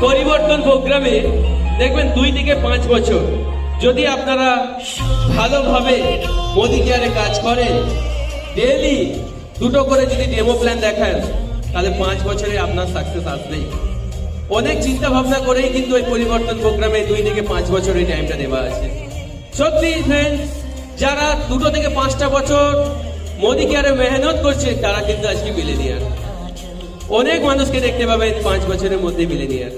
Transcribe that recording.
পরিবর্তন প্রোগ্রামে দেখবেন 2 থেকে 5 বছর যদি আপনারা ভালোভাবে মোদি কেয়ারে কাজ করেন, ডেইলি 2টো করে যদি ডেমো প্ল্যান দেখান, তাহলে 5 বছরে আপনার সাকসেস আসবেই। অনেক চিন্তা ভাবনা করেই কিন্তু এই পরিবর্তন প্রোগ্রামে 2 থেকে 5 বছর এই টাইমটা দেওয়া আছে। সত্যি ফ্রেন্ডস, যারা 2টো থেকে 5টা বছর মোদি কেয়ারে মেহনত করছে, তারা কিন্তু আজকে মিলেনিয়ার। অনেক মানুষকে দেখতে পাবেন 5 বছরের মধ্যে মিলেনিয়ার।